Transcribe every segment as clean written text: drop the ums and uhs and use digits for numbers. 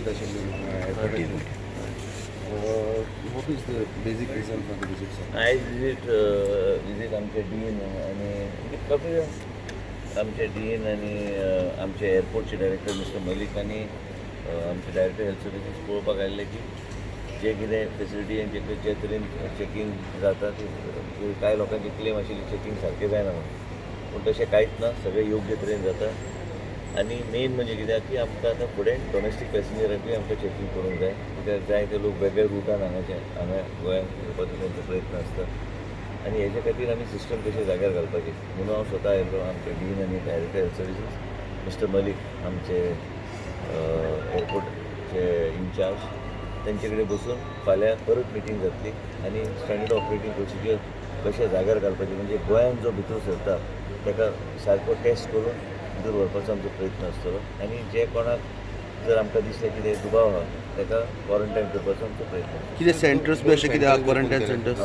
visit airport. What is the basic reason for the visit, sir? I visit आमचे dean आणि कपी आमचे dean आणि आमचे एअरपोर्टचे डायरेक्टर मिस्टर मलिक आणि आमचे डायरेक्टर हेल्थ सर्विसीस पळोवपाक आयिल्ले की जे कितें फेसिलिटी आनी जे तरेन चेकींग जाता ती कांय लोकांची क्लेम आशिल्ली चेकींग सारकें जायना म्हणून पूण तशें कांयच ना सगळें योग्य तरेन जाता आनी मेन म्हणजे कित्याक की आमकां आतां फुडें डॉमेस्टीक पॅसेंजराकूय आमकां चॅकींग करूंक जाय कित्याक जायते लोक वेगळ्या रुटान हांगा गोंयांत येवपाचो तेंचो प्रयत्न आसता आनी हेजे खातीर आमी सिस्टम कशें जाग्यार घालपाचें म्हणून हांव स्वता आयिल्लो आमचे डीन आनी director health services mister Malik आमचे एअरपोर्टचे इन्चार्ज तेंचे कडेन बसून फाल्यां परत मिटींग जातली आनी स्टँडर्ड ऑपरेटींग प्रोसिजर कशें जाग्यार घालपाचें म्हणजे गोंयांत जो भितर सरता ताका सारको टेस्ट करून भितर व्हरपाचो आमचो प्रयत्न आसतलो आनी जे कोणाक जर आमकां दिसलें कितें दुबाव आहा ताका क्वॉरंटायन करपाचो आमचो प्रयत्न कितें सेंटर्स बी अशें कितें आहा quarantine centres?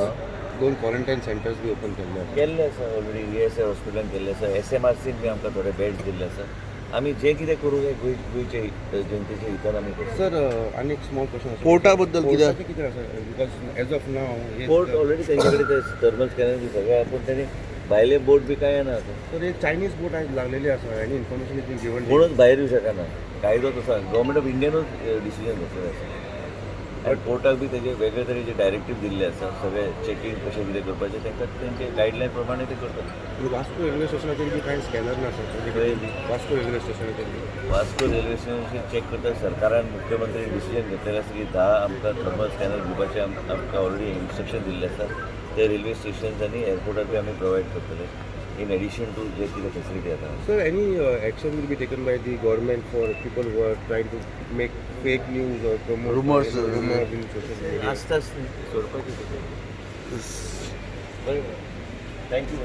2 quarantine centres be open केल्ले आसा ऑलरेडी ESI हॉस्पिटलान केल्ले आसा SMRCन बी आमकां थोडे बेड्स दिल्ले आसा आमी जें कितें करूं जाय गोंयचे जनतेच्या हितान आमी करता. सर आनी एक स्मॉल क्वेश्चन पोर्टा बद्दल कितें आसा because as of now port already तेंचे कडेन ते थर्मल स्कॅनर बी सगळें आहा पूण तेणी भायले बोट बी कांय येना सर एक चायनीज बोट आज लागलेली आसा any information is been given म्हणून भायर येवं शकना कायदो तसो गव्हर्मेंट ऑफ इंडियनूच डिसिजन घेतलेलें आसा आनी पोर्टाक बी तेजे वेगळे तरेचे डायरेक्टीव दिल्ले आसा सगळे चेकींग कशें कितें करपाचें तांकां तेंचे गायडलायन प्रमाणे ते करतात. वास्को रेल्वे स्टेशनाचेर बी कांय स्कॅनर ना सर वास्को रेल्वे स्टेशनाचेर बी वास्को रेल्वे स्टेशन चेक करता सरकारान मुख्यमंत्र्यान डिसिजन घेतलेलें आसा की 10 आमकां थर्मल स्कॅनर दिवपाचें आमकां ऑलरेडी इन्स्ट्रक्शन दिल्लें आसा ते रेल्वे स्टेशन्स आनी एअरपोर्टार बी आमी प्रोवायड करतले in addition to जे कितें facility आता. Sir, any action will be taken by the government for people who are trying to make fake news or promote rumors in social media? आसताच न्ही सोडपाचें बरें thank you